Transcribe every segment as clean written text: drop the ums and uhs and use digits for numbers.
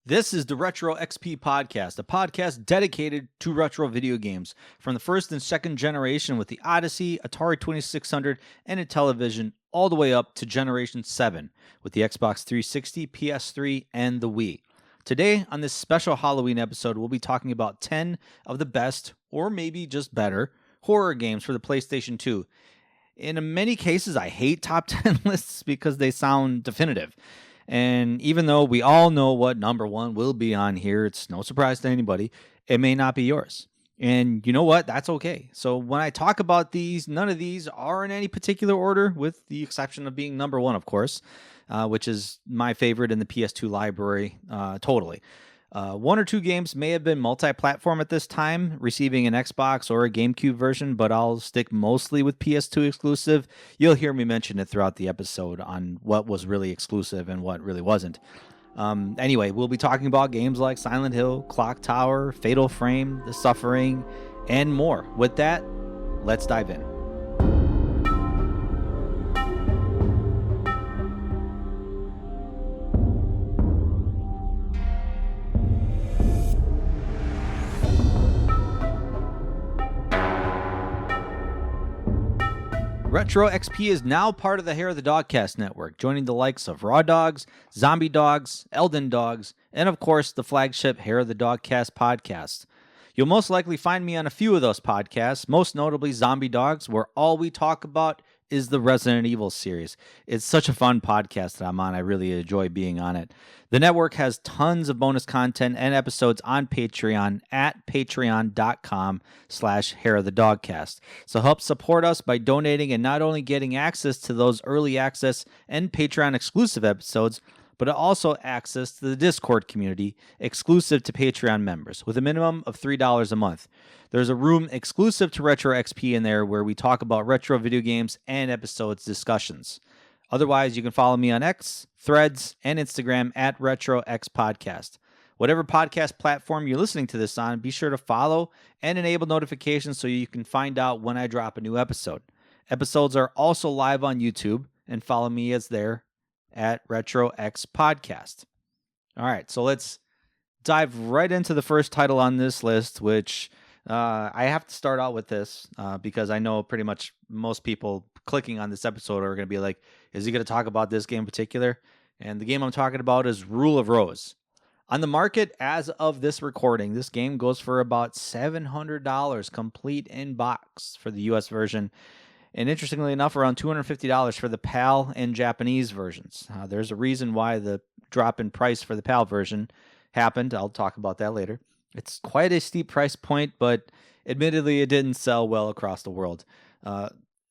This is the Retro XP Podcast, a podcast dedicated to retro video games from the first and second generation with the Odyssey, Atari 2600, and Intellivision, all the way up to Generation 7 with the Xbox 360, PS3, and the Wii. Today, on this special Halloween episode, we'll be talking about 10 of the best, or maybe just better, horror games for the PlayStation 2. In many cases, I hate top 10 lists because they sound definitive. And even though we all know what number one will be on here, it's no surprise to anybody, it may not be yours. And you know what? That's okay. So when I talk about these, none of these are in any particular order, with the exception of being number one, of course, which is my favorite in the PS2 library, totally. One or two games may have been multi-platform at this time, receiving an Xbox or a GameCube version, but I'll stick mostly with PS2 exclusive. You'll hear me mention it throughout the episode on what was really exclusive and what really wasn't. Anyway, we'll be talking about games like Silent Hill, Clock Tower, Fatal Frame, The Suffering, and more. With that, let's dive in. Retro XP is now part of the Hair of the Dogcast network, joining the likes of Raw Dogs, Zombie Dogs, Elden Dogs, and of course the flagship Hair of the Dogcast podcast. You'll most likely find me on a few of those podcasts, most notably Zombie Dogs, where all we talk about is the Resident Evil series. It's such a fun podcast that I'm on. I really enjoy being on it. The network has tons of bonus content and episodes on Patreon at patreon.com/hairofthedogcast. So help support us by donating and not only getting access to those early access and Patreon exclusive episodes, but also access to the Discord community exclusive to Patreon members with a minimum of $3 a month. There's a room exclusive to Retro XP in there where we talk about retro video games and episodes discussions. Otherwise, you can follow me on X, Threads, and Instagram at RetroXPodcast. Whatever podcast platform you're listening to this on, be sure to follow and enable notifications so you can find out when I drop a new episode. Episodes are also live on YouTube, and follow me as there at RetroXPodcast. All right, so let's dive right into the first title on this list, which I have to start out with this because I know pretty much most people clicking on this episode are going to be like, is he going to talk about this game in particular? And the game I'm talking about is Rule of Rose. On the market as of this recording, this game goes for about $700 complete in box for the US version. And interestingly enough, around $250 for the PAL and Japanese versions. There's a reason why the drop in price for the PAL version happened. I'll talk about that later. It's quite a steep price point, but admittedly, it didn't sell well across the world.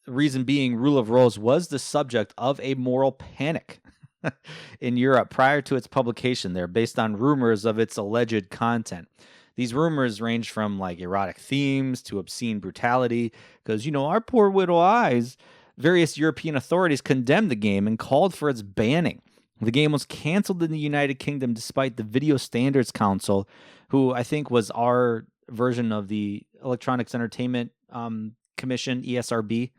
Reason being, Rule of Rose was the subject of a moral panic in Europe prior to its publication there, based on rumors of its alleged content. These rumors range from like erotic themes to obscene brutality, because, you know, our poor widow eyes. Various European authorities condemned the game and called for its banning. The game was canceled in the United Kingdom despite the Video Standards Council, who I think was our version of the Electronics Entertainment Commission, ESRB,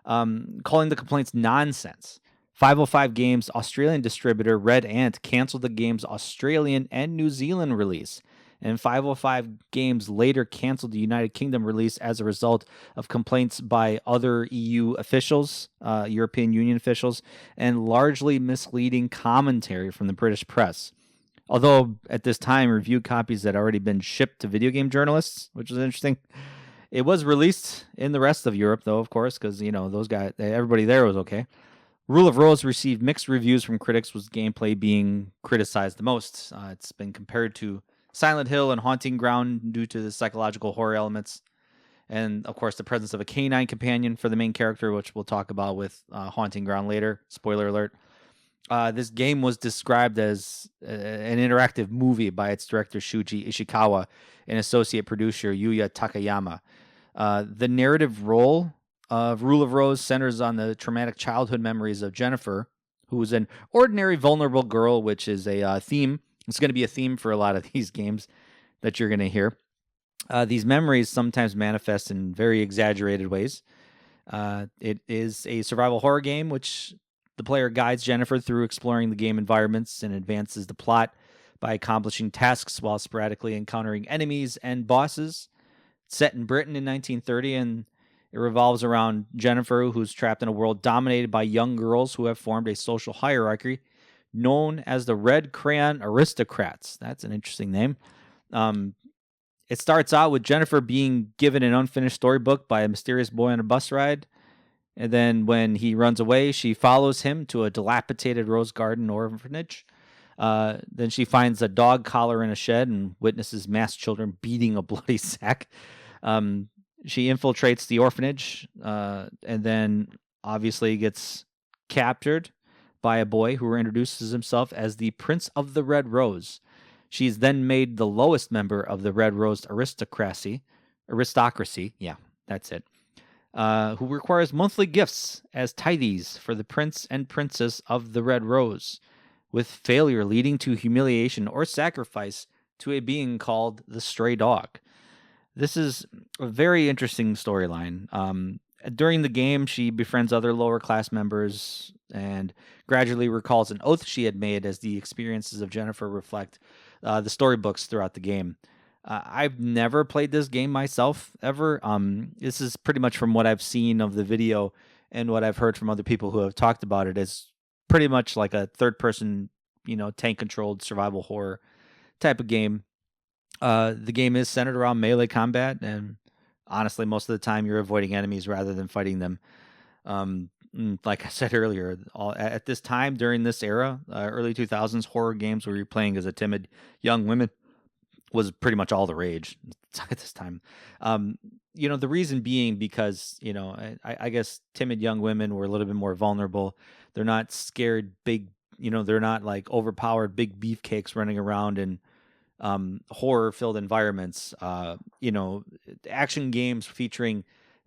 calling the complaints nonsense. 505 Games Australian distributor Red Ant canceled the game's Australian and New Zealand release. And 505 Games later canceled the United Kingdom release as a result of complaints by other EU officials, European Union officials, and largely misleading commentary from the British press. Although at this time, review copies had already been shipped to video game journalists, which was interesting. It was released in the rest of Europe, though, of course, because, you know, those guys, everybody there was okay. Rule of Rose received mixed reviews from critics, with gameplay being criticized the most. It's been compared to Silent Hill and Haunting Ground due to the psychological horror elements. And, of course, the presence of a canine companion for the main character, which we'll talk about with Haunting Ground later. Spoiler alert. This game was described as an interactive movie by its director Shuji Ishikawa and associate producer Yuya Takayama. The narrative role of Rule of Rose centers on the traumatic childhood memories of Jennifer, who is an ordinary vulnerable girl, which is a theme. It's going to be a theme for a lot of these games that you're going to hear. These memories sometimes manifest in very exaggerated ways. It is a survival horror game, which the player guides Jennifer through exploring the game environments and advances the plot by accomplishing tasks while sporadically encountering enemies and bosses. It's set in Britain in 1930, and it revolves around Jennifer, who's trapped in a world dominated by young girls who have formed a social hierarchy known as the Red Crayon Aristocrats. That's an interesting name. It starts out with Jennifer being given an unfinished storybook by a mysterious boy on a bus ride. And then when he runs away, she follows him to a dilapidated rose garden orphanage. Then she finds a dog collar in a shed and witnesses mass children beating a bloody sack. She infiltrates the orphanage and then obviously gets captured by a boy who introduces himself as the Prince of the Red Rose. She's then made the lowest member of the Red Rose aristocracy. Yeah, that's it. Who requires monthly gifts as tithes for the prince and princess of the Red Rose, with failure leading to humiliation or sacrifice to a being called the Stray Dog. This is a very interesting storyline. During the game, she befriends other lower class members and gradually recalls an oath she had made as the experiences of Jennifer reflect the storybooks throughout the game. I've never played this game myself ever. This is pretty much from what I've seen of the video and what I've heard from other people who have talked about it. It's pretty much like a third-person, tank-controlled survival horror type of game. The game is centered around melee combat, and honestly, most of the time you're avoiding enemies rather than fighting them. Like I said earlier, at this time during this era, early 2000s, horror games where you're playing as a timid young woman was pretty much all the rage at this time. The reason being because, I guess timid young women were a little bit more vulnerable. They're not scared big, they're not like overpowered big beefcakes running around in horror-filled environments. Action games featuring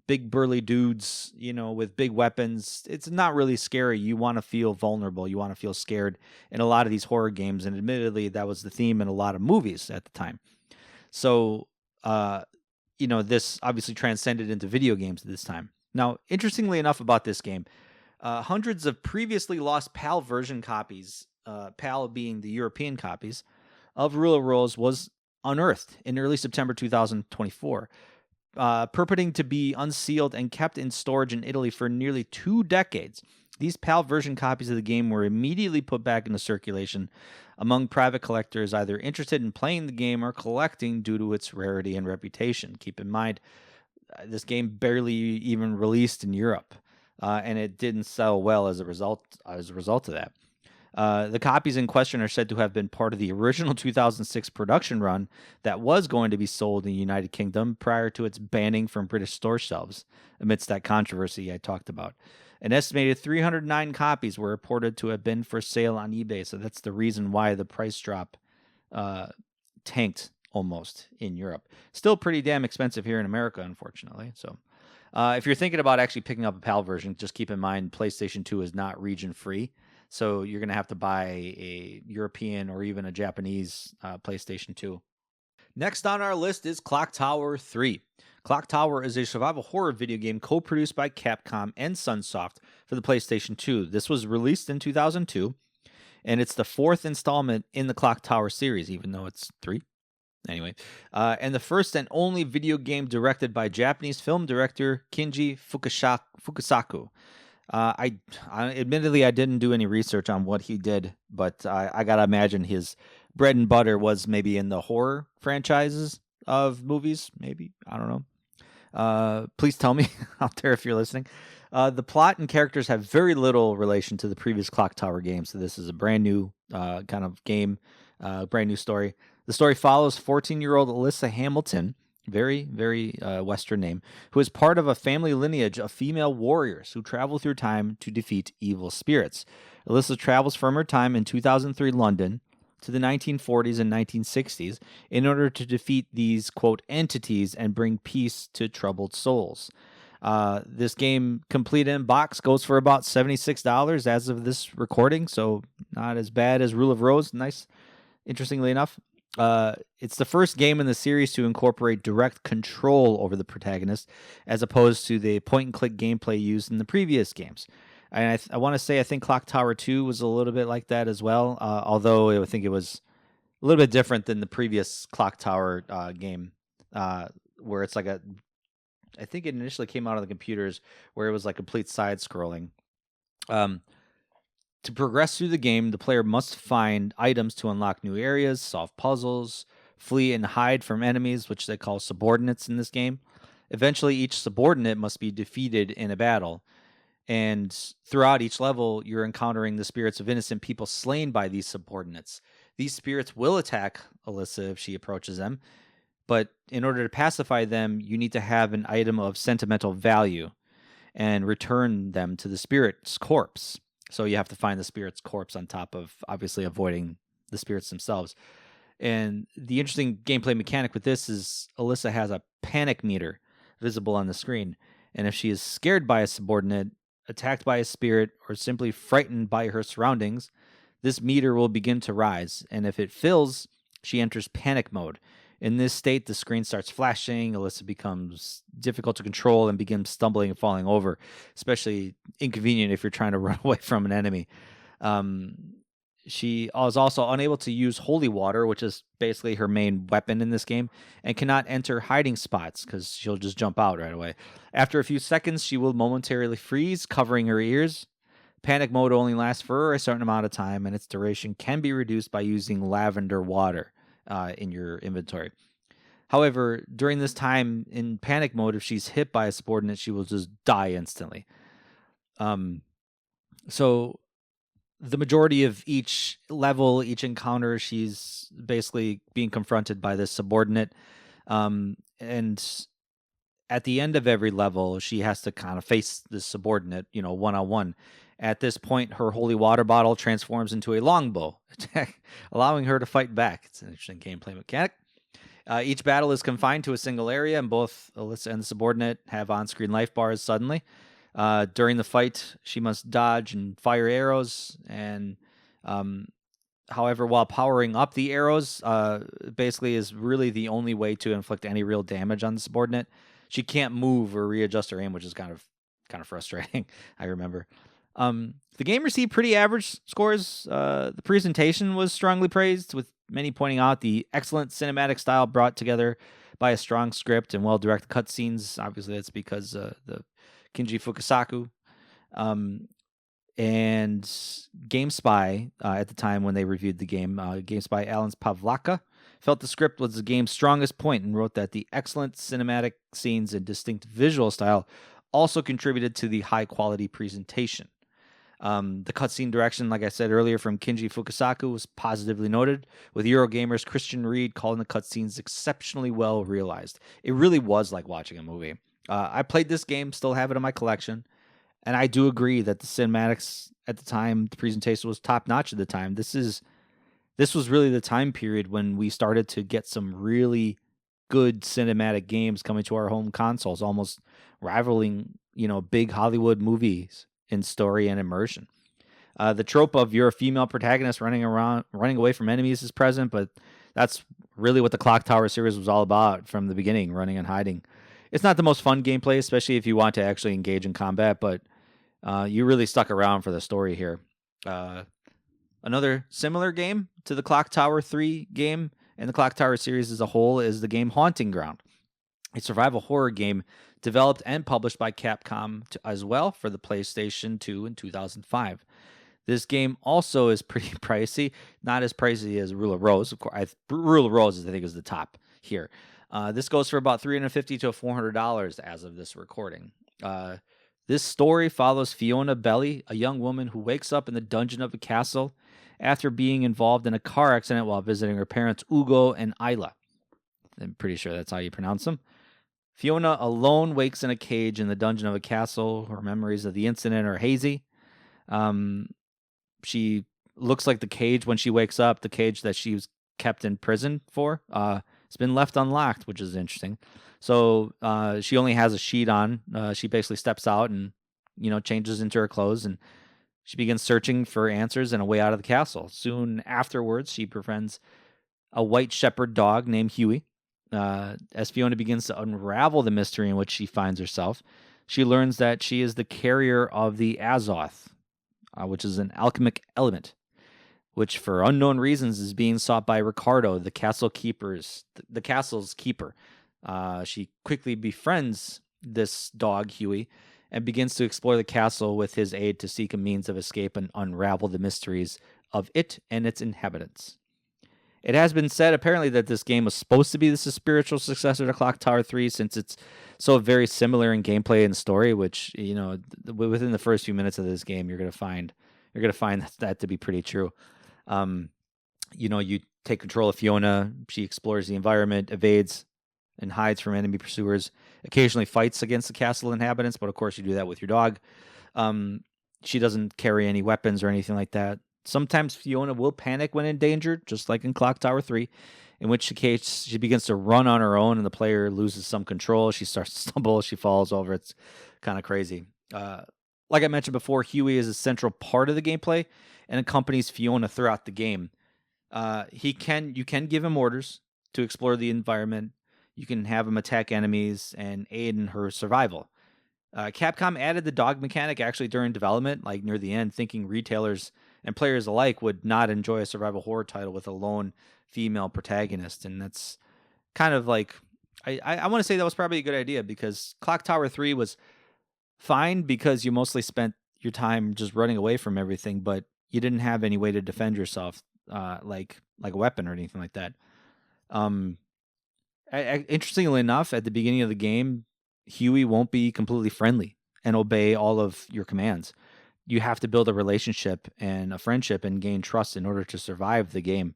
big burly dudes, with big weapons. It's not really scary. You want to feel vulnerable. You want to feel scared in a lot of these horror games. And admittedly, that was the theme in a lot of movies at the time. So, this obviously transcended into video games at this time. Now, interestingly enough about this game, hundreds of previously lost PAL version copies, PAL being the European copies, of Rule of Rose was unearthed in early September 2024. Purporting to be unsealed and kept in storage in Italy for nearly 2 decades. These PAL version copies of the game were immediately put back into circulation among private collectors either interested in playing the game or collecting due to its rarity and reputation. Keep in mind, this game barely even released in Europe, and it didn't sell well as a result of that. The copies in question are said to have been part of the original 2006 production run that was going to be sold in the United Kingdom prior to its banning from British store shelves amidst that controversy I talked about. An estimated 309 copies were reported to have been for sale on eBay, so that's the reason why the price drop tanked almost in Europe. Still pretty damn expensive here in America, unfortunately. So if you're thinking about actually picking up a PAL version, just keep in mind PlayStation 2 is not region-free. So you're going to have to buy a European or even a Japanese PlayStation 2. Next on our list is Clock Tower 3. Clock Tower is a survival horror video game co-produced by Capcom and Sunsoft for the PlayStation 2. This was released in 2002, and it's the 4th installment in the Clock Tower series, even though it's 3. Anyway, and the first and only video game directed by Japanese film director Kinji Fukasaku. I admittedly I didn't do any research on what he did, but I gotta imagine his bread and butter was maybe in the horror franchises of movies. Maybe, I don't know. Please tell me out there if you're listening. The plot and characters have very little relation to the previous Clock Tower games, so this is a brand new kind of game, brand new story. The story follows 14-year-old Alyssa Hamilton. Very, very Western name, who is part of a family lineage of female warriors who travel through time to defeat evil spirits. Alyssa travels from her time in 2003 London to the 1940s and 1960s in order to defeat these, quote, entities and bring peace to troubled souls. This game, complete in box, goes for about $76 as of this recording, so not as bad as Rule of Rose. Nice, interestingly enough. It's the first game in the series to incorporate direct control over the protagonist, as opposed to the point-and-click gameplay used in the previous games. And I want to say I think Clock Tower 2 was a little bit like that as well, although I think it was A little bit different than the previous Clock Tower game, where it's like I think it initially came out on the computers where it was like complete side scrolling. Um, to progress through the game, the player must find items to unlock new areas, solve puzzles, flee and hide from enemies, which they call subordinates in this game. Eventually, each subordinate must be defeated in a battle. And throughout each level, you're encountering the spirits of innocent people slain by these subordinates. These spirits will attack Alyssa if she approaches them, but in order to pacify them, you need to have an item of sentimental value and return them to the spirit's corpse. So you have to find the spirit's corpse on top of obviously avoiding the spirits themselves. And the interesting gameplay mechanic with this is Alyssa has a panic meter visible on the screen. And if she is scared by a subordinate, attacked by a spirit, or simply frightened by her surroundings, this meter will begin to rise. And if it fills, she enters panic mode. In this state, the screen starts flashing. Alyssa becomes difficult to control and begins stumbling and falling over, especially inconvenient if you're trying to run away from an enemy. She is also unable to use holy water, which is basically her main weapon in this game, and cannot enter hiding spots because she'll just jump out right away. After a few seconds, she will momentarily freeze, covering her ears. Panic mode only lasts for a certain amount of time, and its duration can be reduced by using lavender water in your inventory. However, during this time in panic mode, if she's hit by a subordinate, she will just die instantly. So the majority of each level, each encounter, she's basically being confronted by this subordinate. And at the end of every level, she has to kind of face this subordinate, one-on-one. At this point, her holy water bottle transforms into a longbow attack, allowing her to fight back. It's an interesting gameplay mechanic. Each battle is confined to a single area, and both Alyssa and the subordinate have on-screen life bars suddenly. During the fight, she must dodge and fire arrows, and however, while powering up the arrows, basically is really the only way to inflict any real damage on the subordinate. She can't move or readjust her aim, which is kind of frustrating. I remember. The game received pretty average scores. The presentation was strongly praised, with many pointing out the excellent cinematic style brought together by a strong script and well-directed cutscenes. Obviously, that's because the Kinji Fukasaku. And GameSpy, at the time when they reviewed the game, GameSpy Alan Pavlaka felt the script was the game's strongest point and wrote that the excellent cinematic scenes and distinct visual style also contributed to the high-quality presentation. The cutscene direction, like I said earlier, from Kinji Fukasaku was positively noted, with Eurogamer's Christian Reed calling the cutscenes exceptionally well realized. It really was like watching a movie. I played this game, still have it in my collection, and I do agree that the cinematics at the time, the presentation was top-notch at the time. This was really the time period when we started to get some really good cinematic games coming to our home consoles, almost rivaling, big Hollywood movies in story and immersion. The trope of you're a female protagonist running away from enemies is present, but that's really what the Clock Tower series was all about from the beginning, running and hiding. It's not the most fun gameplay, especially if you want to actually engage in combat, but you really stuck around for the story here. Another similar game to the Clock Tower 3 game and the Clock Tower series as a whole is the game Haunting Ground, a survival horror game developed and published by Capcom as well for the PlayStation 2 in 2005. This game also is pretty pricey, not as pricey as Rule of Rose. Of course, Rule of Rose I think is the top here. This goes for about $350 to $400 as of this recording. This story follows Fiona Belli, a young woman who wakes up in the dungeon of a castle after being involved in a car accident while visiting her parents, Ugo and Isla. I'm pretty sure that's how you pronounce them. Fiona alone wakes in a cage in the dungeon of a castle. Her memories of the incident are hazy. She looks like the cage when she wakes up, the cage that she was kept in prison for. It's been left unlocked, which is interesting. So she only has a sheet on. She basically steps out and, changes into her clothes, and she begins searching for answers and a way out of the castle. Soon afterwards, she befriends a white shepherd dog named Huey. As Fiona begins to unravel the mystery in which she finds herself, she learns that she is the carrier of the Azoth, which is an alchemic element, which for unknown reasons is being sought by Ricardo, the castle's keeper. She quickly befriends this dog, Huey, and begins to explore the castle with his aid to seek a means of escape and unravel the mysteries of it and its inhabitants. It has been said apparently that this game was supposed to be the spiritual successor to Clock Tower 3 since it's so very similar in gameplay and story, which, within the first few minutes of this game you're going to find that to be pretty true. You take control of Fiona, she explores the environment, evades and hides from enemy pursuers, occasionally fights against the castle inhabitants, but of course you do that with your dog. She doesn't carry any weapons or anything like that. Sometimes Fiona will panic when endangered, just like in Clock Tower 3, in which case she begins to run on her own and the player loses some control. She starts to stumble, she falls over. It's kind of crazy. Like I mentioned before, Huey is a central part of the gameplay and accompanies Fiona throughout the game. You can give him orders to explore the environment. You can have him attack enemies and aid in her survival. Capcom added the dog mechanic actually during development, like near the end, thinking retailers and players alike would not enjoy a survival horror title with a lone female protagonist. And that's kind of like, I want to say that was probably a good idea, because Clock Tower 3 was fine because you mostly spent your time just running away from everything, but you didn't have any way to defend yourself, like a weapon or anything like that. Interestingly enough, at the beginning of the game, Huey won't be completely friendly and obey all of your commands. You have to build a relationship and a friendship and gain trust in order to survive the game.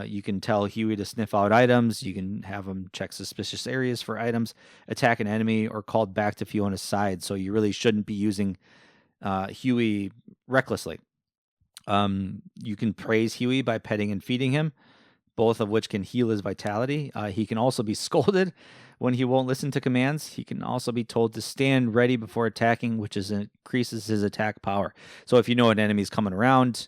You can tell Huey to sniff out items. You can have him check suspicious areas for items, attack an enemy, or called back to Fiona's side. So you really shouldn't be using Huey recklessly. You can praise Huey by petting and feeding him, both of which can heal his vitality. He can also be scolded when he won't listen to commands. He can also be told to stand ready before attacking, which increases his attack power. So if you know an enemy's coming around,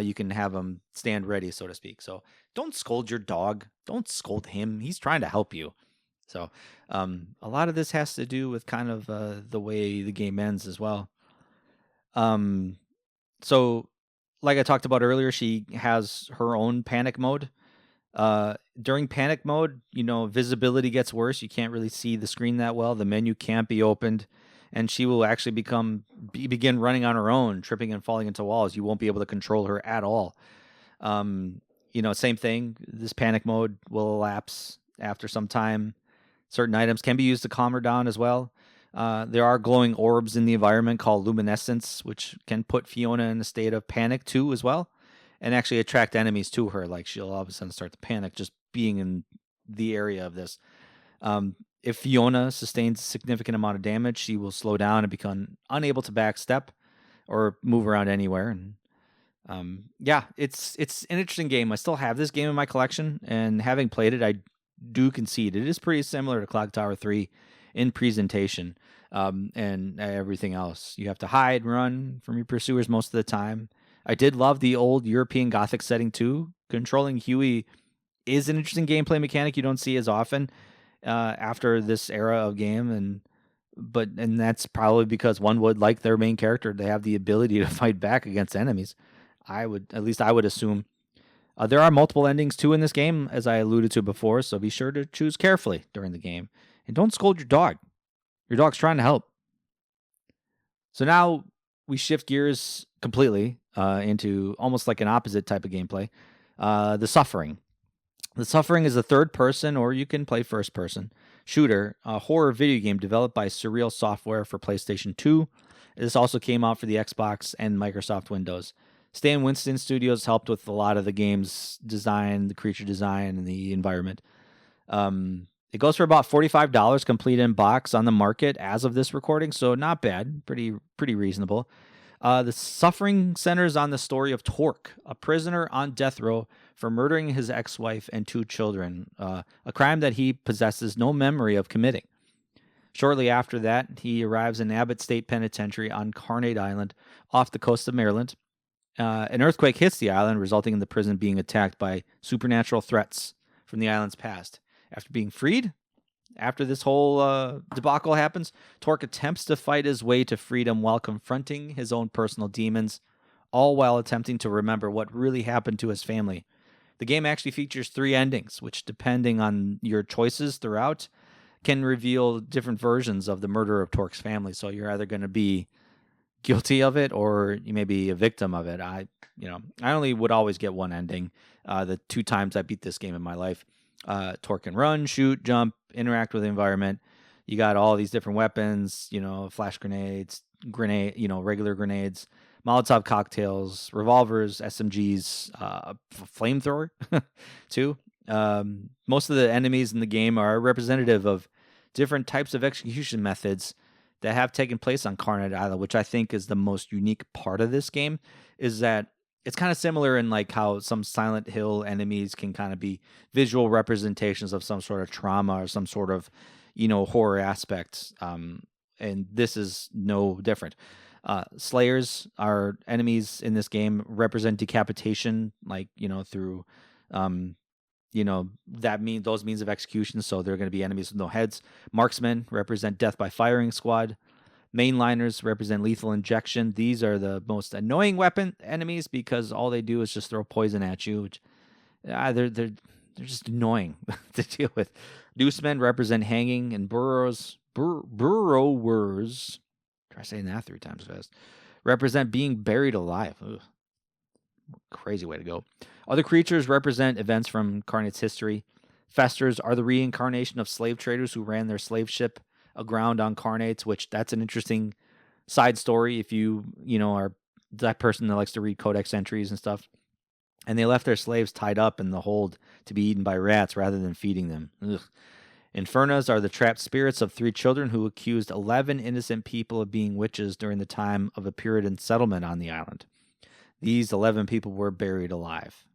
you can have him stand ready, so to speak. So don't scold your dog. Don't scold him. He's trying to help you. So a lot of this has to do with kind of the way the game ends as well. So like I talked about earlier, she has her own panic mode. During panic mode, visibility gets worse. You can't really see the screen that well. The menu can't be opened, and she will actually begin running on her own, tripping and falling into walls. You won't be able to control her at all. Same thing. This panic mode will elapse after some time. Certain items can be used to calm her down as well. There are glowing orbs in the environment called luminescence, which can put Fiona in a state of panic too as well, and actually attract enemies to her. Like, she'll all of a sudden start to panic just being in the area of this. If Fiona sustains a significant amount of damage, she will slow down and become unable to backstep or move around anywhere. And it's an interesting game. I still have this game in my collection, and having played it, I do concede it is pretty similar to Clock Tower 3 in presentation and everything else. You have to hide and run from your pursuers most of the time. I did love the old European Gothic setting too. Controlling Huey is an interesting gameplay mechanic you don't see as often after this era of game, and that's probably because one would like their main character to have the ability to fight back against enemies. I would assume. There are multiple endings too in this game, as I alluded to before, so be sure to choose carefully during the game. And don't scold your dog. Your dog's trying to help. So now we shift gears completely into almost like an opposite type of gameplay. The Suffering. The Suffering is a third-person, or you can play first-person, shooter, a horror video game developed by Surreal Software for PlayStation 2. This also came out for the Xbox and Microsoft Windows. Stan Winston Studios helped with a lot of the game's design, the creature design, and the environment. It goes for about $45 complete in box on the market as of this recording, so not bad, pretty reasonable. The Suffering centers on the story of Torque, a prisoner on death row for murdering his ex-wife and 2 children, a crime that he possesses no memory of committing. Shortly after that, he arrives in Abbott State Penitentiary on Carnate Island off the coast of Maryland. An earthquake hits the island, resulting in the prison being attacked by supernatural threats from the island's past. After being freed, after this whole debacle happens, Torque attempts to fight his way to freedom while confronting his own personal demons, all while attempting to remember what really happened to his family. The game actually features 3 endings, which, depending on your choices throughout, can reveal different versions of the murder of Torque's family. So you're either going to be guilty of it or you may be a victim of it. I only would always get one ending. The 2 times I beat this game in my life, Torque can run, shoot, jump, interact with the environment. You got all these different weapons, flash grenades, regular grenades, Molotov cocktails, revolvers, SMGs, flamethrower, too. Most of the enemies in the game are representative of different types of execution methods that have taken place on Carnage Island, which I think is the most unique part of this game, is that it's kind of similar in like how some Silent Hill enemies can kind of be visual representations of some sort of trauma or some sort of, horror aspect. And this is no different. Slayers, our enemies in this game, represent decapitation, through those means of execution. So they're going to be enemies with no heads. Marksmen represent death by firing squad. Mainliners represent lethal injection. These are the most annoying weapon enemies because all they do is just throw poison at you. Which, they're just annoying to deal with. Noosemen represent hanging, and burrowers. Try saying that 3 times fast. Represent being buried alive. Ugh. Crazy way to go. Other creatures represent events from Carnate's history. Festers are the reincarnation of slave traders who ran their slave ship aground on Carnates, which that's an interesting side story if you are that person that likes to read codex entries and stuff. And they left their slaves tied up in the hold to be eaten by rats rather than feeding them. Ugh. Infernas are the trapped spirits of 3 children who accused 11 innocent people of being witches during the time of a Puritan settlement on the island. These 11 people were burnt alive.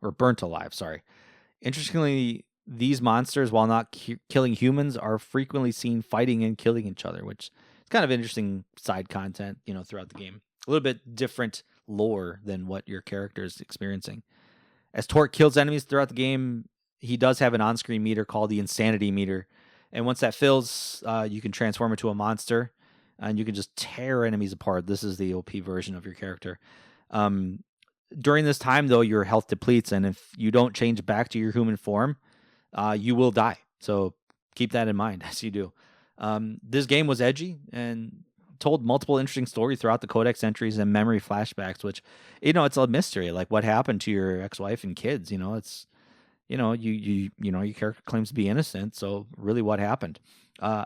Interestingly, these monsters, while not killing humans, are frequently seen fighting and killing each other, which is kind of interesting side content, throughout the game. A little bit different lore than what your character is experiencing. As Torque kills enemies throughout the game, he does have an on-screen meter called the Insanity Meter. And once that fills, you can transform into a monster, and you can just tear enemies apart. This is the OP version of your character. During this time, though, your health depletes, and if you don't change back to your human form, you will die. So keep that in mind as you do. This game was edgy and told multiple interesting stories throughout the codex entries and memory flashbacks, which, it's a mystery. Like, what happened to your ex-wife and kids? It's, your character claims to be innocent. So really, what happened? I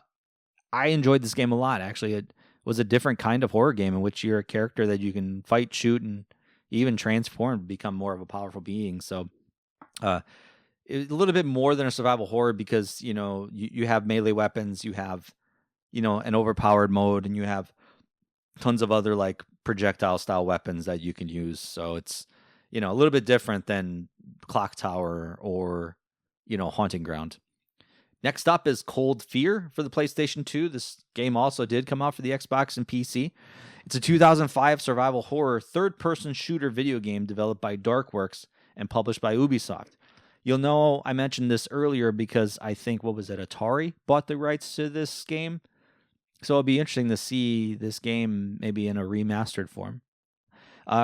enjoyed this game a lot. Actually, it was a different kind of horror game in which you're a character that you can fight, shoot, and even transform to become more of a powerful being. So, it's a little bit more than a survival horror because, you have melee weapons, you have, an overpowered mode, and you have tons of other like projectile style weapons that you can use. So it's, a little bit different than Clock Tower or, Haunting Ground. Next up is Cold Fear for the PlayStation 2. This game also did come out for the Xbox and PC. It's a 2005 survival horror third-person shooter video game developed by Darkworks and published by Ubisoft. You'll know I mentioned this earlier because I think, Atari bought the rights to this game. So it'll be interesting to see this game maybe in a remastered form.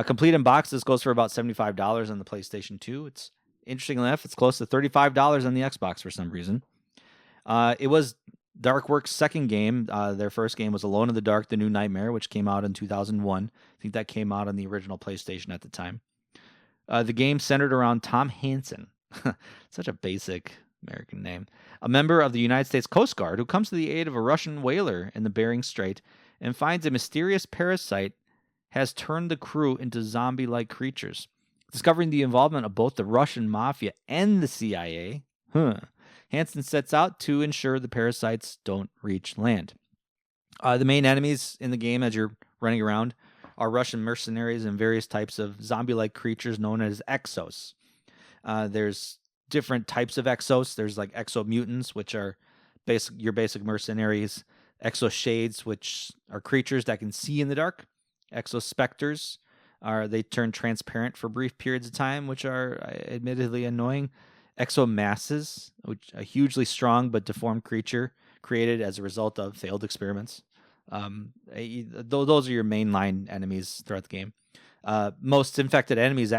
Complete in box, this goes for about $75 on the PlayStation 2. It's interesting enough, it's close to $35 on the Xbox for some reason. It was Darkworks' second game. Their first game was Alone in the Dark, The New Nightmare, which came out in 2001. I think that came out on the original PlayStation at the time. The game centered around Tom Hansen. Such a basic American name. A member of the United States Coast Guard who comes to the aid of a Russian whaler in the Bering Strait and finds a mysterious parasite has turned the crew into zombie-like creatures. Discovering the involvement of both the Russian mafia and the CIA, Hansen sets out to ensure the parasites don't reach land. The main enemies in the game as you're running around are Russian mercenaries and various types of zombie-like creatures known as exos. There's different types of exos. There's like exomutants, which are your basic mercenaries. Exoshades, which are creatures that can see in the dark. Exospecters they turn transparent for brief periods of time, which are admittedly annoying. Exomasses, which a hugely strong but deformed creature created as a result of failed experiments. Those are your mainline enemies throughout the game. Most infected enemies,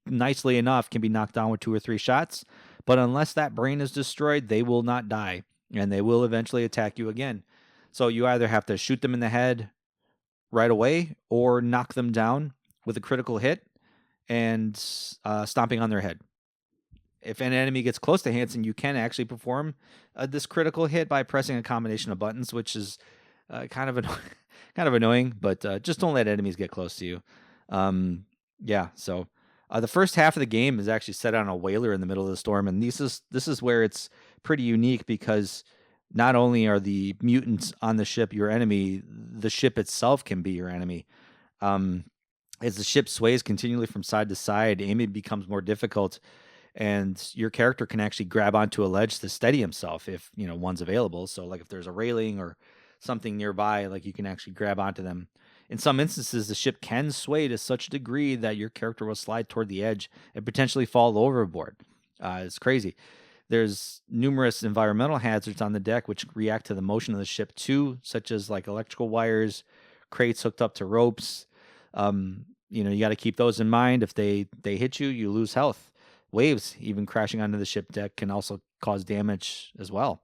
nicely enough, can be knocked down with 2 or 3 shots, but unless that brain is destroyed, they will not die, and they will eventually attack you again. So you either have to shoot them in the head right away or knock them down with a critical hit and stomping on their head. If an enemy gets close to Hansen, you can actually perform this critical hit by pressing a combination of buttons, which is kind of annoying. But just don't let enemies get close to you. Yeah. So the first half of the game is actually set on a whaler in the middle of the storm, and this is where it's pretty unique because not only are the mutants on the ship your enemy, the ship itself can be your enemy. As the ship sways continually from side to side, aiming becomes more difficult, and your character can actually grab onto a ledge to steady himself if one's available. So like if there's a railing or something nearby, like you can actually grab onto them. In some instances, the ship can sway to such a degree that your character will slide toward the edge and potentially fall overboard. It's crazy. There's numerous environmental hazards on the deck which react to the motion of the ship too, such as like electrical wires, crates hooked up to ropes. You got to keep those in mind. If they hit you, you lose health. Waves, even crashing onto the ship deck, can also cause damage as well.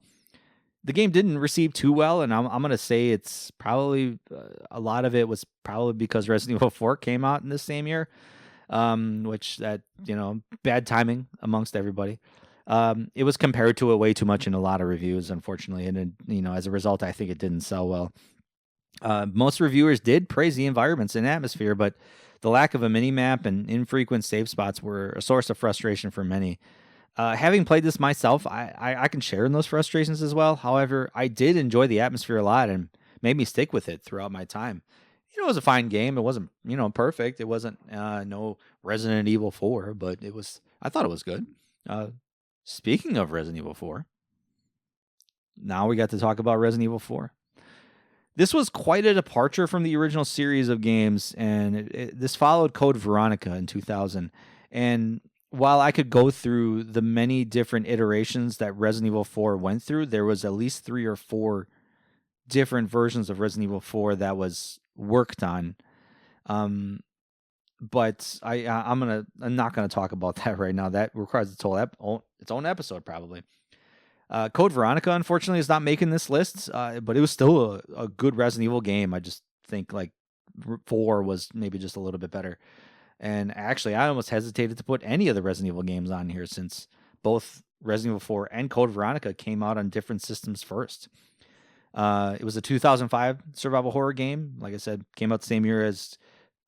The game didn't receive too well, and I'm going to say it's probably a lot of it was probably because Resident Evil 4 came out in the same year, which that bad timing amongst everybody. It was compared to it way too much in a lot of reviews, unfortunately, and as a result, I think it didn't sell well. Most reviewers did praise the environments and atmosphere, but the lack of a mini-map and infrequent save spots were a source of frustration for many. Having played this myself, I can share in those frustrations as well. However, I did enjoy the atmosphere a lot and made me stick with it throughout my time. It was a fine game. It wasn't, perfect. It wasn't no Resident Evil 4, but I thought it was good. Speaking of Resident Evil 4, now we got to talk about Resident Evil 4. This was quite a departure from the original series of games, and this followed Code Veronica in 2000. And while I could go through the many different iterations that Resident Evil 4 went through, there was at least 3 or 4 different versions of Resident Evil 4 that was worked on. But I'm not gonna talk about that right now. That requires its own episode probably. Code Veronica, unfortunately, is not making this list, but it was still a good Resident Evil game. I just think like 4 was maybe just a little bit better. And actually, I almost hesitated to put any of the Resident Evil games on here since both Resident Evil 4 and Code Veronica came out on different systems first. It was a 2005 survival horror game. Like I said, came out the same year as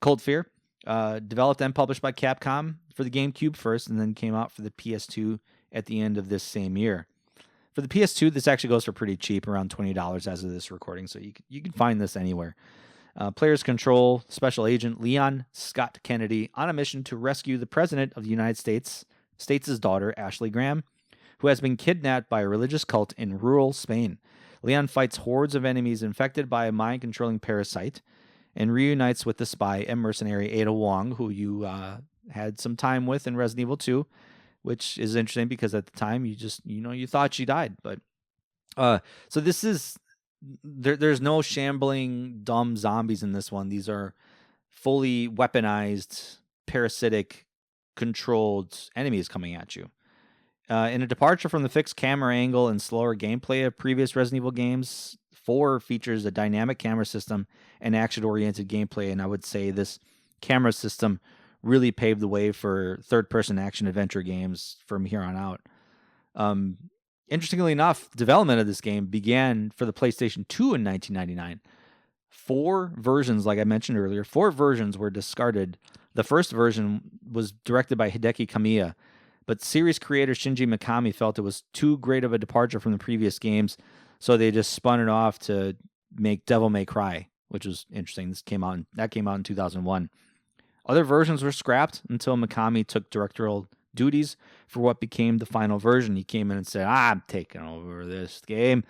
Cold Fear. Developed and published by Capcom for the GameCube first, and then came out for the PS2 at the end of this same year. For the PS2, this actually goes for pretty cheap, around $20 as of this recording, so you can find this anywhere. Players control Special Agent Leon Scott Kennedy on a mission to rescue the President of the United States' daughter, Ashley Graham, who has been kidnapped by a religious cult in rural Spain. Leon fights hordes of enemies infected by a mind-controlling parasite and reunites with the spy and mercenary Ada Wong, who you had some time with in Resident Evil 2, which is interesting because at the time you just, you thought she died. But so this is, there's no shambling, dumb zombies in this one. These are fully weaponized, parasitic, controlled enemies coming at you. In a departure from the fixed camera angle and slower gameplay of previous Resident Evil games, 4 features a dynamic camera system and action-oriented gameplay, and I would say this camera system really paved the way for third-person action-adventure games from here on out. Interestingly enough, development of this game began for the PlayStation 2 in 1999. 4 versions, like I mentioned earlier, 4 versions were discarded. The first version was directed by Hideki Kamiya, but series creator Shinji Mikami felt it was too great of a departure from the previous games, so they just spun it off to make Devil May Cry, which was interesting. That came out in 2001. Other versions were scrapped until Mikami took directorial duties for what became the final version. He came in and said, I'm taking over this game.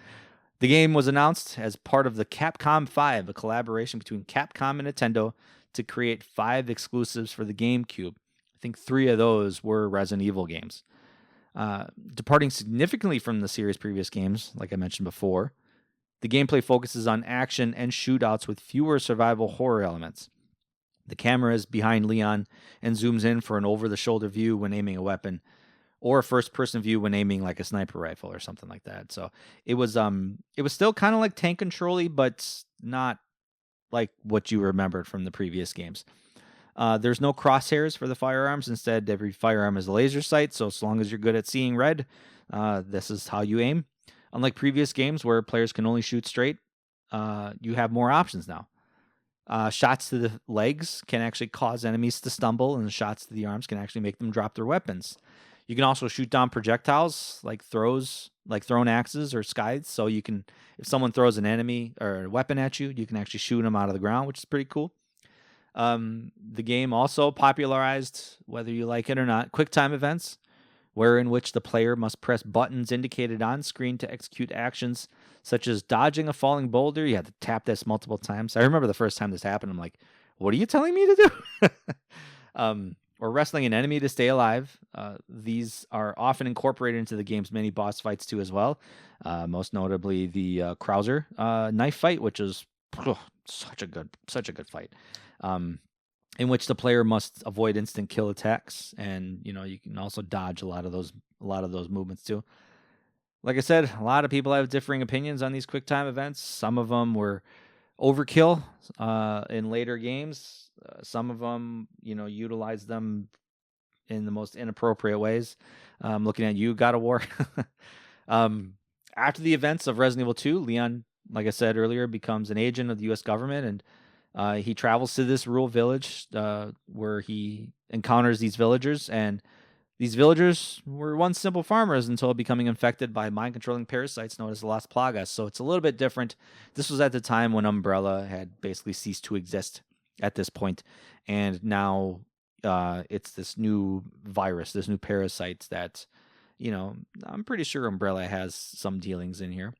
The game was announced as part of the Capcom 5, a collaboration between Capcom and Nintendo to create 5 exclusives for the GameCube. I think 3 of those were Resident Evil games. Departing significantly from the series' previous games, like I mentioned before, the gameplay focuses on action and shootouts with fewer survival horror elements. The camera is behind Leon and zooms in for an over-the-shoulder view when aiming a weapon, or a first-person view when aiming like a sniper rifle or something like that. So it was still kind of like tank control-y, but not like what you remembered from the previous games. There's no crosshairs for the firearms. Instead, every firearm is a laser sight, so as long as you're good at seeing red, this is how you aim. Unlike previous games where players can only shoot straight, you have more options now. Shots to the legs can actually cause enemies to stumble, and shots to the arms can actually make them drop their weapons. You can also shoot down projectiles like thrown axes or scythes. So you can, if someone throws an enemy or a weapon at you, you can actually shoot them out of the ground, which is pretty cool. The game also popularized, whether you like it or not, quick time events, in which the player must press buttons indicated on screen to execute actions such as dodging a falling boulder. You have to tap this multiple times. I remember the first time this happened, I'm like, what are you telling me to do? Or wrestling an enemy to stay alive. These are often incorporated into the game's many boss fights too as well. Most notably the Krauser knife fight, which is such a good fight. In which the player must avoid instant kill attacks, and you can also dodge a lot of those movements too. Like I said, a lot of people have differing opinions on these quick time events. Some of them were overkill in later games. Some of them, utilize them in the most inappropriate ways. Looking at you, God of War. After the events of Resident Evil 2, Leon, like I said earlier, becomes an agent of the U.S. government, and he travels to this rural village where he encounters these villagers, and these villagers were once simple farmers until becoming infected by mind-controlling parasites known as the Las Plagas. So it's a little bit different. This was at the time when Umbrella had basically ceased to exist at this point, and now it's this new virus, this new parasite that, I'm pretty sure Umbrella has some dealings in here.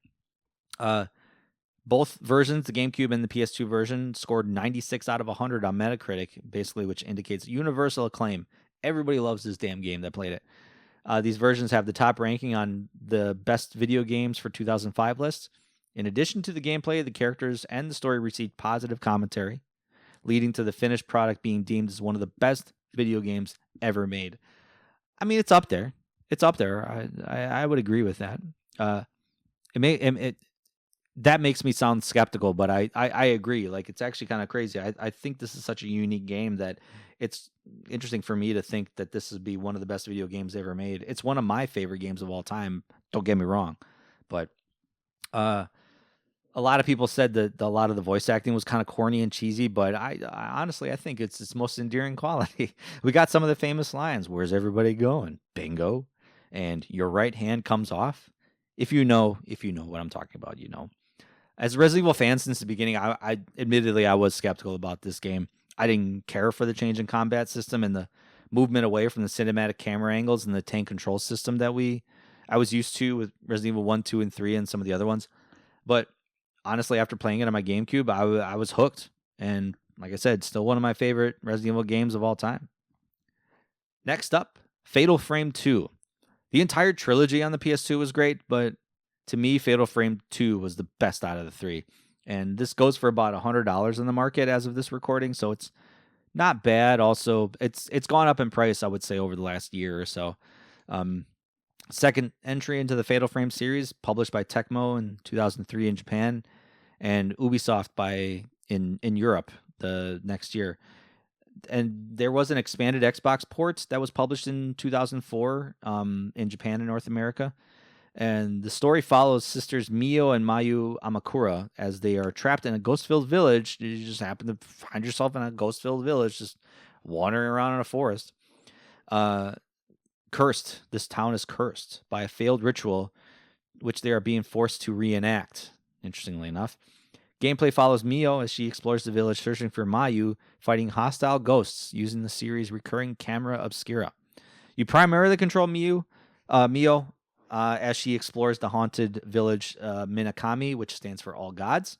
Both versions, the GameCube and the PS2 version, scored 96 out of 100 on Metacritic, basically, which indicates universal acclaim. Everybody loves this damn game that played it. These versions have the top ranking on the best video games for 2005 list. In addition to the gameplay, the characters and the story received positive commentary, leading to the finished product being deemed as one of the best video games ever made. I mean, it's up there. I would agree with that. That makes me sound skeptical, but I agree. Like, it's actually kind of crazy. I think this is such a unique game that it's interesting for me to think that this would be one of the best video games ever made. It's one of my favorite games of all time. Don't get me wrong, but a lot of people said that a lot of the voice acting was kind of corny and cheesy, but I honestly, I think it's its most endearing quality. We got some of the famous lines. Where's everybody going? Bingo. And your right hand comes off. If you know what I'm talking about, As a Resident Evil fan since the beginning, I admittedly I was skeptical about this game. I didn't care for the change in combat system and the movement away from the cinematic camera angles and the tank control system that I was used to with Resident Evil 1, 2, and 3 and some of the other ones. But honestly, after playing it on my GameCube, I was hooked. And like I said, still one of my favorite Resident Evil games of all time. Next up, Fatal Frame 2. The entire trilogy on the PS2 was great, but to me, Fatal Frame 2 was the best out of the three. And this goes for about $100 in the market as of this recording, so it's not bad. Also, it's gone up in price, I would say, over the last year or so. Second entry into the Fatal Frame series, published by Tecmo in 2003 in Japan, and Ubisoft in Europe the next year. And there was an expanded Xbox port that was published in 2004 in Japan and North America. And the story follows sisters Mio and Mayu Amakura as they are trapped in a ghost-filled village. You just happen to find yourself in a ghost-filled village, just wandering around in a forest. Cursed. This town is cursed by a failed ritual, which they are being forced to reenact, interestingly enough. Gameplay follows Mio as she explores the village searching for Mayu, fighting hostile ghosts using the series' recurring camera obscura. You primarily control Mio as she explores the haunted village Minakami, which stands for All Gods.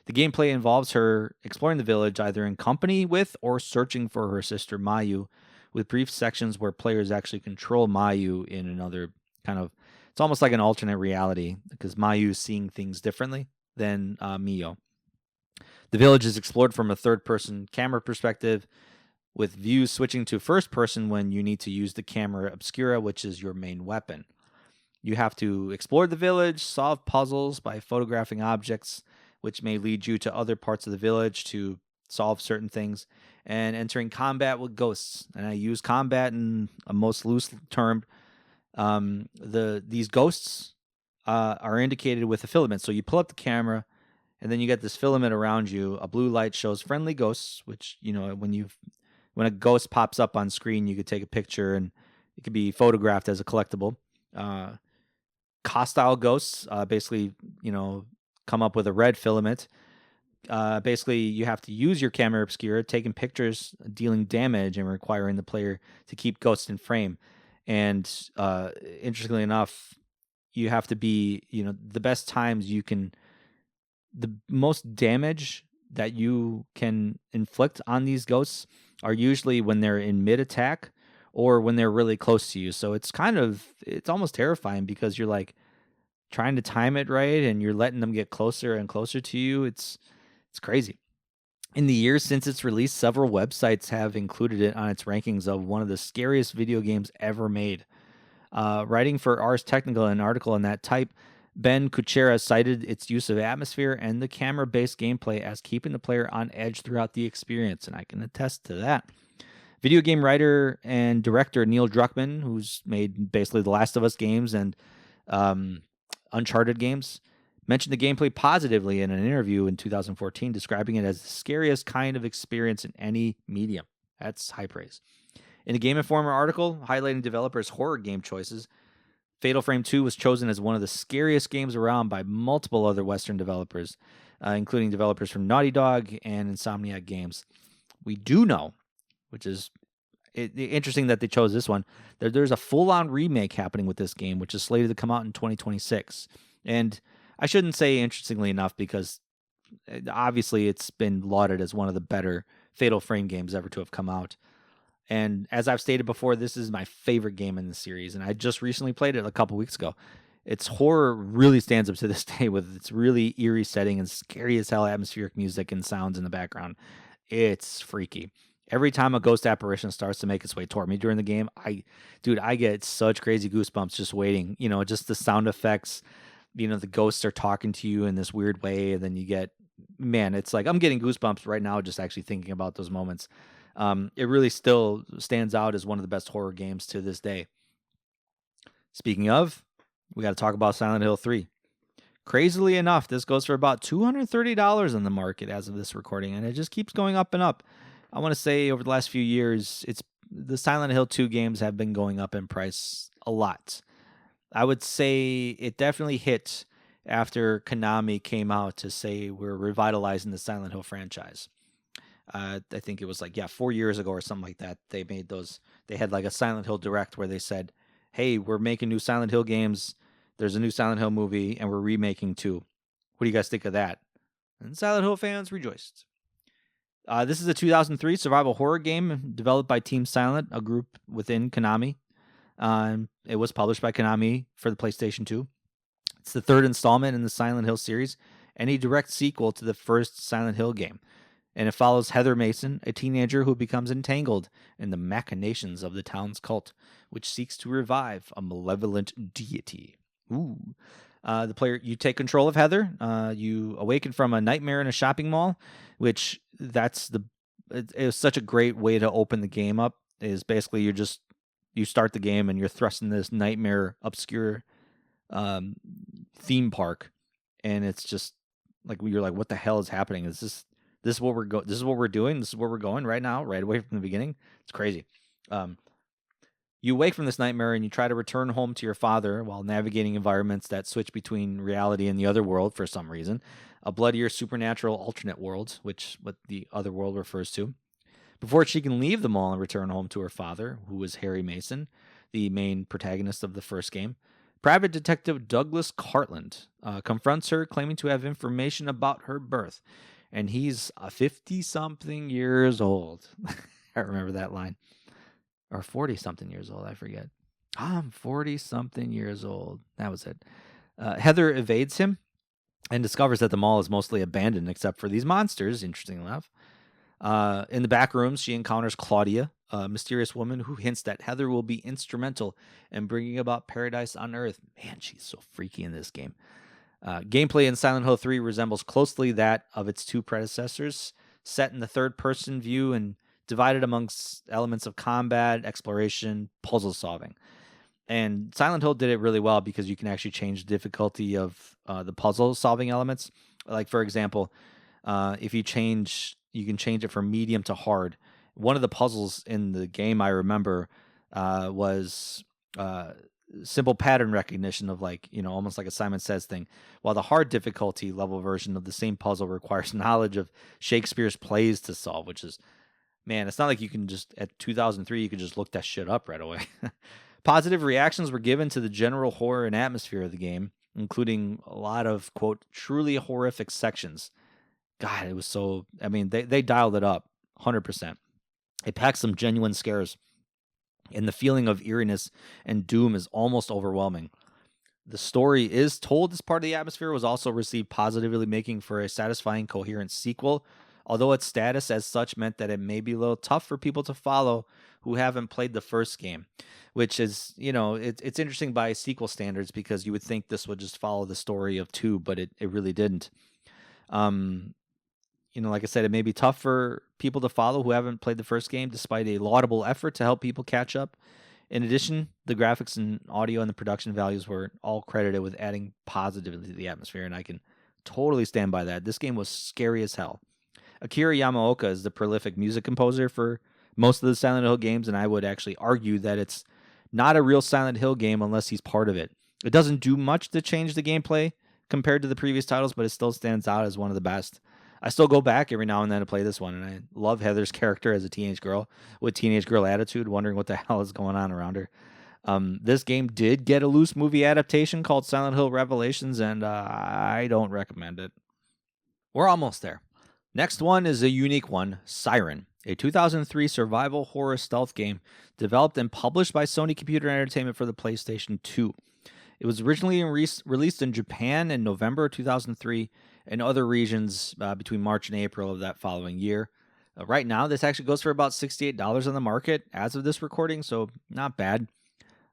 The gameplay involves her exploring the village either in company with or searching for her sister Mayu, with brief sections where players actually control Mayu in another kind of... It's almost like an alternate reality, because Mayu is seeing things differently than Mio. The village is explored from a third-person camera perspective, with views switching to first person when you need to use the camera obscura, which is your main weapon. You have to explore the village, solve puzzles by photographing objects, which may lead you to other parts of the village to solve certain things, and entering combat with ghosts. And I use combat in a most loose term. These ghosts are indicated with a filament. So you pull up the camera, and then you get this filament around you. A blue light shows friendly ghosts, which when a ghost pops up on screen, you could take a picture and it could be photographed as a collectible. Hostile ghosts basically, come up with a red filament. Basically, you have to use your camera obscura, taking pictures, dealing damage, and requiring the player to keep ghosts in frame. And interestingly enough, you have to be, the best times the most damage that you can inflict on these ghosts are usually when they're in mid attack or when they're really close to you. So it's almost terrifying because you're like trying to time it right and you're letting them get closer and closer to you. It's crazy. In the years since its release, several websites have included it on its rankings of one of the scariest video games ever made. Writing for Ars Technica, an article on that type, Ben Kuchera cited its use of atmosphere and the camera-based gameplay as keeping the player on edge throughout the experience, and I can attest to that. Video game writer and director Neil Druckmann, who's made basically The Last of Us games and Uncharted games, mentioned the gameplay positively in an interview in 2014, describing it as the scariest kind of experience in any medium. That's high praise. In a Game Informer article highlighting developers' horror game choices, Fatal Frame 2 was chosen as one of the scariest games around by multiple other Western developers, including developers from Naughty Dog and Insomniac Games. We do know, which is interesting that they chose this one, there's a full-on remake happening with this game, which is slated to come out in 2026. And I shouldn't say interestingly enough because obviously it's been lauded as one of the better Fatal Frame games ever to have come out. And as I've stated before, this is my favorite game in the series, and I just recently played it a couple weeks ago. Its horror really stands up to this day with its really eerie setting and scary as hell atmospheric music and sounds in the background. It's freaky. Every time a ghost apparition starts to make its way toward me during the game, I get such crazy goosebumps just waiting. Just the sound effects. The ghosts are talking to you in this weird way, and then you get, it's like I'm getting goosebumps right now just actually thinking about those moments. It really still stands out as one of the best horror games to this day. Speaking of, we got to talk about Silent Hill 3. Crazily enough, this goes for about $230 in the market as of this recording, and it just keeps going up and up. I want to say over the last few years, the Silent Hill 2 games have been going up in price a lot. I would say it definitely hit after Konami came out to say we're revitalizing the Silent Hill franchise. I think it was 4 years ago or something like that. They had like a Silent Hill Direct where they said, hey, we're making new Silent Hill games. There's a new Silent Hill movie and we're remaking 2. What do you guys think of that? And Silent Hill fans rejoiced. This is a 2003 survival horror game developed by Team Silent, a group within Konami. It was published by Konami for the PlayStation 2. It's the third installment in the Silent Hill series and a direct sequel to the first Silent Hill game. And it follows Heather Mason, a teenager who becomes entangled in the machinations of the town's cult, which seeks to revive a malevolent deity. The player, you take control of Heather. You awaken from a nightmare in a shopping mall, which it was such a great way to open the game up. Is basically you start the game and you're thrust in this nightmare obscure theme park, and it's just like you're like, what the hell is happening? This is what we're This is what we're doing. This is where we're going right now, right away from the beginning. It's crazy. You wake from this nightmare and you try to return home to your father while navigating environments that switch between reality and the other world for some reason. A bloodier supernatural alternate world, which what the other world refers to. Before she can leave the mall and return home to her father, who is Harry Mason, the main protagonist of the first game, Private Detective Douglas Cartland confronts her, claiming to have information about her birth. And he's 50-something years old. I remember that line. Or 40-something years old, I forget. I'm 40-something years old. That was it. Heather evades him and discovers that the mall is mostly abandoned except for these monsters, interestingly enough. In the back rooms, she encounters Claudia, a mysterious woman who hints that Heather will be instrumental in bringing about paradise on Earth. Man, she's so freaky in this game. Gameplay in Silent Hill 3 resembles closely that of its two predecessors, set in the third-person view and divided amongst elements of combat, exploration, puzzle solving. And Silent Hill did it really well because you can actually change the difficulty of the puzzle solving elements. Like, for example, if you can change it from medium to hard. One of the puzzles in the game I remember was simple pattern recognition of, like, almost like a Simon Says thing, while the hard difficulty level version of the same puzzle requires knowledge of Shakespeare's plays to solve, which is, man, it's not like you can just, at 2003, you could just look that shit up right away. Positive reactions were given to the general horror and atmosphere of the game, including a lot of, quote, truly horrific sections. God, it was so, I mean, they dialed it up 100%. It packs some genuine scares, and the feeling of eeriness and doom is almost overwhelming. The story is told as part of the atmosphere, was also received positively, making for a satisfying, coherent sequel, although its status as such meant that it may be a little tough for people to follow who haven't played the first game, which is, it's interesting by sequel standards because you would think this would just follow the story of 2, but it really didn't. Like I said, it may be tough for people to follow who haven't played the first game, despite a laudable effort to help people catch up. In addition, the graphics and audio and the production values were all credited with adding positively to the atmosphere, and I can totally stand by that. This game was scary as hell. Akira Yamaoka is the prolific music composer for most of the Silent Hill games, and I would actually argue that it's not a real Silent Hill game unless he's part of it. It doesn't do much to change the gameplay compared to the previous titles, but it still stands out as one of the best. I still go back every now and then to play this one, and I love Heather's character as a teenage girl with teenage girl attitude, wondering what the hell is going on around her. This game did get a loose movie adaptation called Silent Hill Revelations, and I don't recommend it. We're almost there. Next one is a unique one, Siren, a 2003 survival horror stealth game developed and published by Sony Computer Entertainment for the PlayStation 2. It was originally released in Japan in November 2003 and other regions between March and April of that following year. Right now, this actually goes for about $68 on the market as of this recording, so not bad.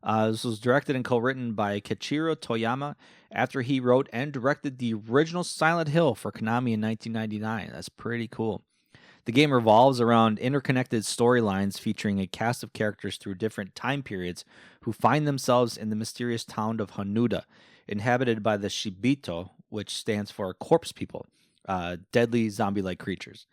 This was directed and co-written by Kichiro Toyama after he wrote and directed the original Silent Hill for Konami in 1999. That's pretty cool. The game revolves around interconnected storylines featuring a cast of characters through different time periods who find themselves in the mysterious town of Hanuda, inhabited by the Shibito, which stands for corpse people, deadly zombie-like creatures.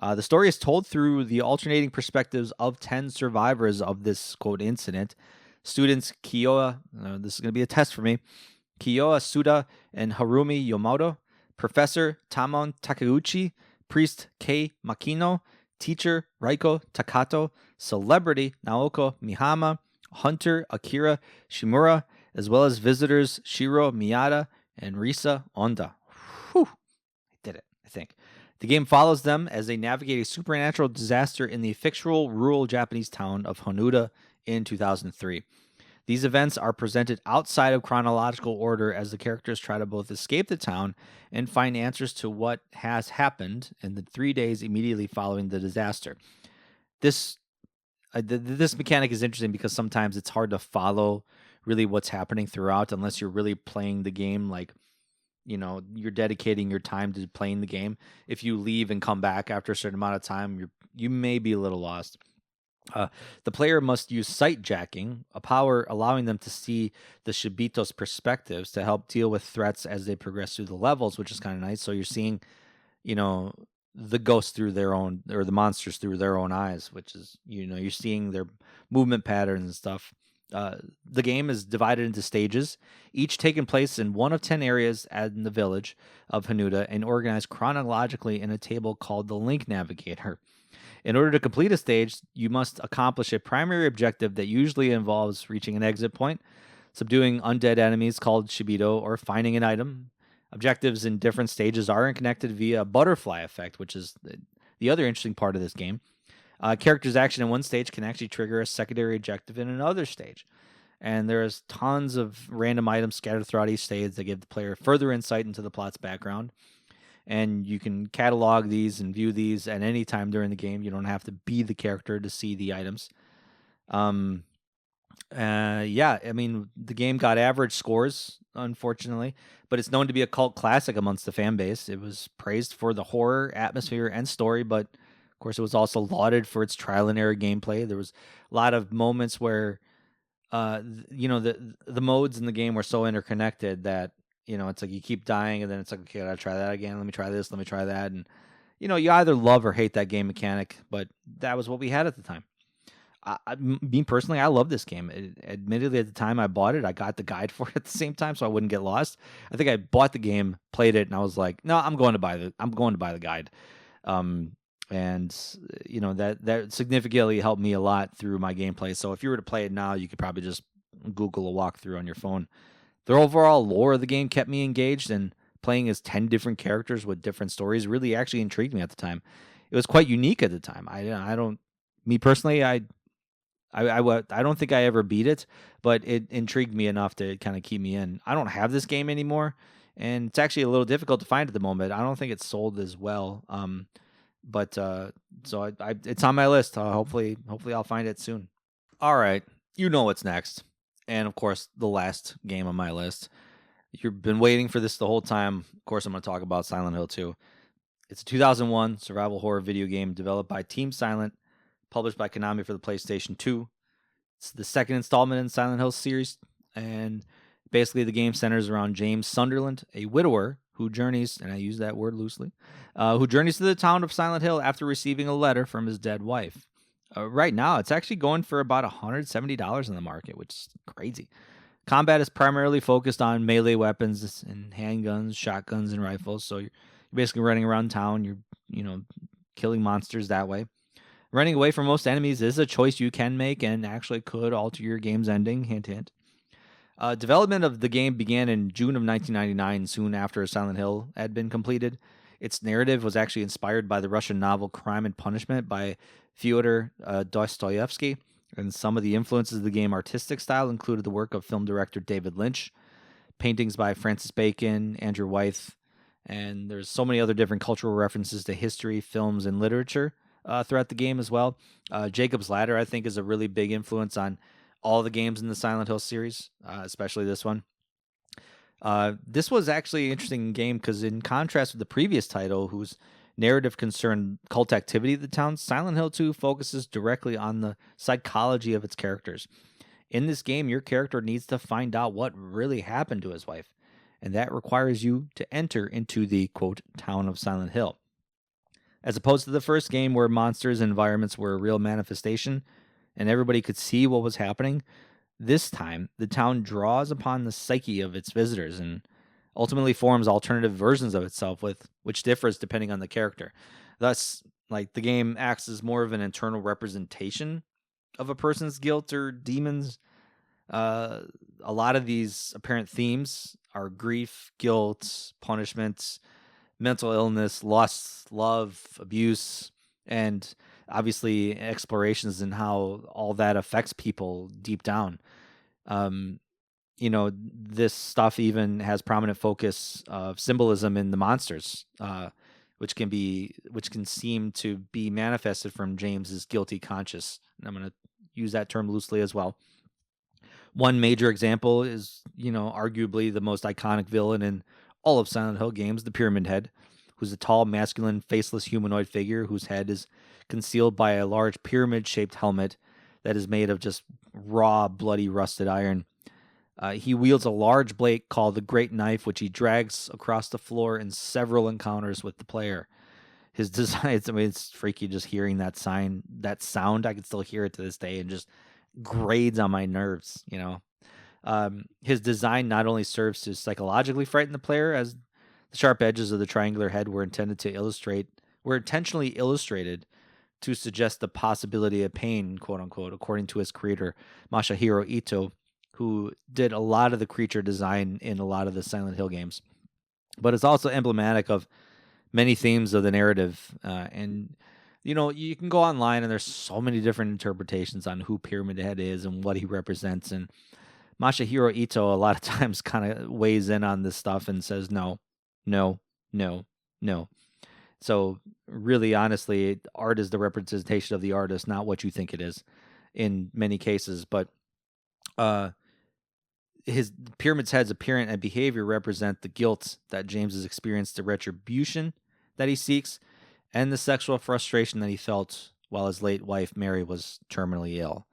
The story is told through the alternating perspectives of 10 survivors of this, quote, incident. Students Kiyoa, this is going to be a test for me, Kiyoa Suda and Harumi Yomoto, Professor Tamon Takeuchi, Priest Kei Makino, Teacher Raiko Takato, Celebrity Naoko Mihama, Hunter Akira Shimura, as well as visitors Shiro Miyata and Risa Onda. Whew, I did it, I think. The game follows them as they navigate a supernatural disaster in the fictional rural Japanese town of Hanuda in 2003. These events are presented outside of chronological order as the characters try to both escape the town and find answers to what has happened in the 3 days immediately following the disaster. This mechanic is interesting because sometimes it's hard to follow really what's happening throughout unless you're really playing the game, like, you're dedicating your time to playing the game. If you leave and come back after a certain amount of time, you may be a little lost. The player must use sight jacking, a power allowing them to see the Shibito's perspectives to help deal with threats as they progress through the levels, which is kind of nice. So you're seeing, the ghosts through their own, or the monsters through their own eyes, which is, you're seeing their movement patterns and stuff. The game is divided into stages, each taking place in one of 10 areas in the village of Hanuda and organized chronologically in a table called the Link Navigator. In order to complete a stage, you must accomplish a primary objective that usually involves reaching an exit point, subduing undead enemies called Shibito, or finding an item. Objectives in different stages are connected via a butterfly effect, which is the other interesting part of this game. Character's action in one stage can actually trigger a secondary objective in another stage. And there's tons of random items scattered throughout each stage that give the player further insight into the plot's background. And you can catalog these and view these at any time during the game. You don't have to be the character to see the items. Um, yeah, I mean, the game got average scores, unfortunately, but it's known to be a cult classic amongst the fan base. It was praised for the horror, atmosphere, and story, but of course, it was also lauded for its trial and error gameplay. There was a lot of moments where, the modes in the game were so interconnected that it's like you keep dying, and then it's like, okay, I gotta try that again. Let me try this. Let me try that, and you either love or hate that game mechanic. But that was what we had at the time. Me personally, I love this game. Admittedly, at the time I bought it, I got the guide for it at the same time, so I wouldn't get lost. I think I bought the game, played it, and I was like, "No, I'm going to buy the guide." Um, and that significantly helped me a lot through my gameplay. So if you were to play it now, you could probably just Google a walkthrough on your phone. The overall lore of the game kept me engaged, and playing as 10 different characters with different stories really actually intrigued me at the time. It was quite unique at the time. I don't, me personally, I don't think I ever beat it, but it intrigued me enough to kind of keep me in. I don't have this game anymore, and it's actually a little difficult to find at the moment. I don't think it's sold as well. But so it's on my list. Hopefully I'll find it soon. All right, you know what's next, and of course the last game on my list. You've been waiting for this the whole time. Of course, I'm going to talk about Silent Hill 2. It's a 2001 survival horror video game developed by Team Silent, published by Konami for the PlayStation 2. It's the second installment in Silent Hill series, and basically the game centers around James Sunderland, a widower who journeys, and I use that word loosely, who journeys to the town of Silent Hill after receiving a letter from his dead wife. Right now, it's actually going for about $170 in the market, which is crazy. Combat is primarily focused on melee weapons and handguns, shotguns, and rifles. So you're basically running around town. You're killing monsters that way. Running away from most enemies is a choice you can make and actually could alter your game's ending. Hint, hint. Development of the game began in June of 1999, soon after Silent Hill had been completed. Its narrative was actually inspired by the Russian novel Crime and Punishment by Fyodor Dostoevsky, and some of the influences of the game artistic style included the work of film director David Lynch, paintings by Francis Bacon, Andrew Wyeth, and there's so many other different cultural references to history, films, and literature throughout the game as well. Jacob's Ladder, I think, is a really big influence on all the games in the Silent Hill series, especially this one. This was actually an interesting game because, in contrast with the previous title, whose narrative concerned cult activity of the town, Silent Hill 2 focuses directly on the psychology of its characters. In this game, your character needs to find out what really happened to his wife, and that requires you to enter into the, quote, town of Silent Hill. As opposed to the first game where monsters and environments were a real manifestation and everybody could see what was happening, this time the town draws upon the psyche of its visitors and ultimately forms alternative versions of itself, which differs depending on the character. Thus, like, the game acts as more of an internal representation of a person's guilt or demons. A lot of these apparent themes are grief, guilt, punishment, mental illness, loss, love, abuse, and obviously explorations in how all that affects people deep down. This stuff even has prominent focus of symbolism in the monsters, which can seem to be manifested from James's guilty conscience. And I'm going to use that term loosely as well. One major example is, arguably the most iconic villain in all of Silent Hill games, the Pyramid Head, who's a tall, masculine, faceless humanoid figure whose head is concealed by a large pyramid-shaped helmet that is made of just raw, bloody, rusted iron. He wields a large blade called the Great Knife, which he drags across the floor in several encounters with the player. His design, it's freaky just hearing that sound. I can still hear it to this day and just grades on my nerves, His design not only serves to psychologically frighten the player, as the sharp edges of the triangular head were intentionally illustrated to suggest the possibility of pain, quote unquote, according to his creator, Masahiro Ito, who did a lot of the creature design in a lot of the Silent Hill games. But it's also emblematic of many themes of the narrative. You can go online and there's so many different interpretations on who Pyramid Head is and what he represents. And Masahiro Ito a lot of times kind of weighs in on this stuff and says no, no, no, no. So really, honestly, art is the representation of the artist, not what you think it is in many cases. But his Pyramid's Head's appearance and behavior represent the guilt that James has experienced, the retribution that he seeks, and the sexual frustration that he felt while his late wife, Mary, was terminally ill.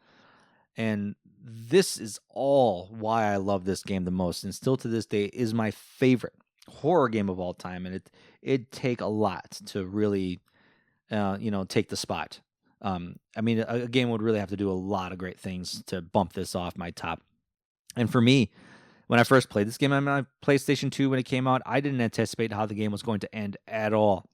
And this is all why I love this game the most, and still to this day is my favorite horror game of all time. And it'd take a lot to really, take the spot. I mean, a game would really have to do a lot of great things to bump this off my top. And for me, when I first played this game on my PlayStation 2 when it came out, I didn't anticipate how the game was going to end at all.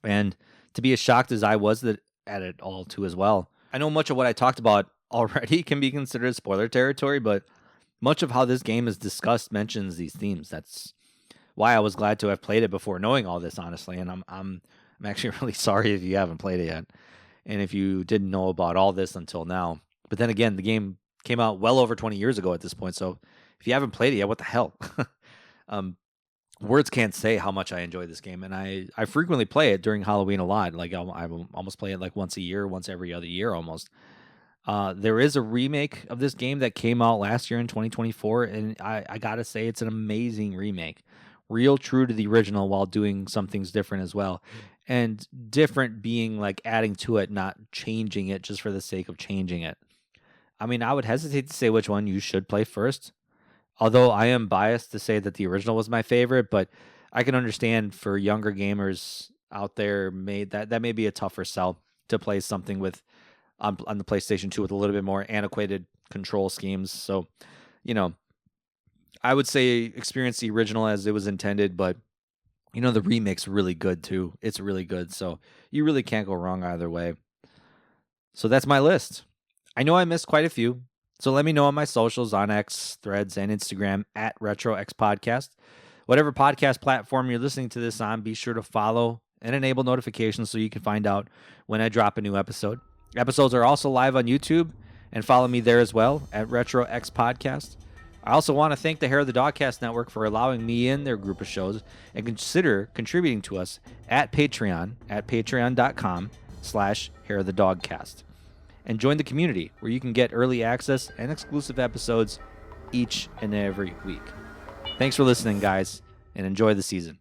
And to be as shocked as I was at it all too as well. I know much of what I talked about already can be considered spoiler territory, but much of how this game is discussed mentions these themes. That's why I was glad to have played it before knowing all this, honestly. And I'm actually really sorry if you haven't played it yet, and if you didn't know about all this until now. But then again, the game came out well over 20 years ago at this point, so if you haven't played it yet, what the hell? Words can't say how much I enjoy this game, and I frequently play it during Halloween a lot. Like I almost play it like once a year, once every other year almost. There is a remake of this game that came out last year in 2024, and I gotta say it's an amazing remake. Real true to the original while doing some things different as well. And different being like adding to it, not changing it just for the sake of changing it. I mean, I would hesitate to say which one you should play first. Although I am biased to say that the original was my favorite, but I can understand for younger gamers out there that may be a tougher sell to play something with on the PlayStation 2 with a little bit more antiquated control schemes. So, I would say experience the original as it was intended, but the remake's really good too. It's really good. So you really can't go wrong either way. So that's my list. I know I missed quite a few. So let me know on my socials on X, Threads, and Instagram at RetroXPodcast. Whatever podcast platform you're listening to this on, be sure to follow and enable notifications so you can find out when I drop a new episode. Episodes are also live on YouTube, and follow me there as well at RetroXPodcast. I also want to thank the Hair of the Dogcast Network for allowing me in their group of shows, and consider contributing to us at Patreon at patreon.com/Hair of the Dogcast. And join the community where you can get early access and exclusive episodes each and every week. Thanks for listening, guys, and enjoy the season.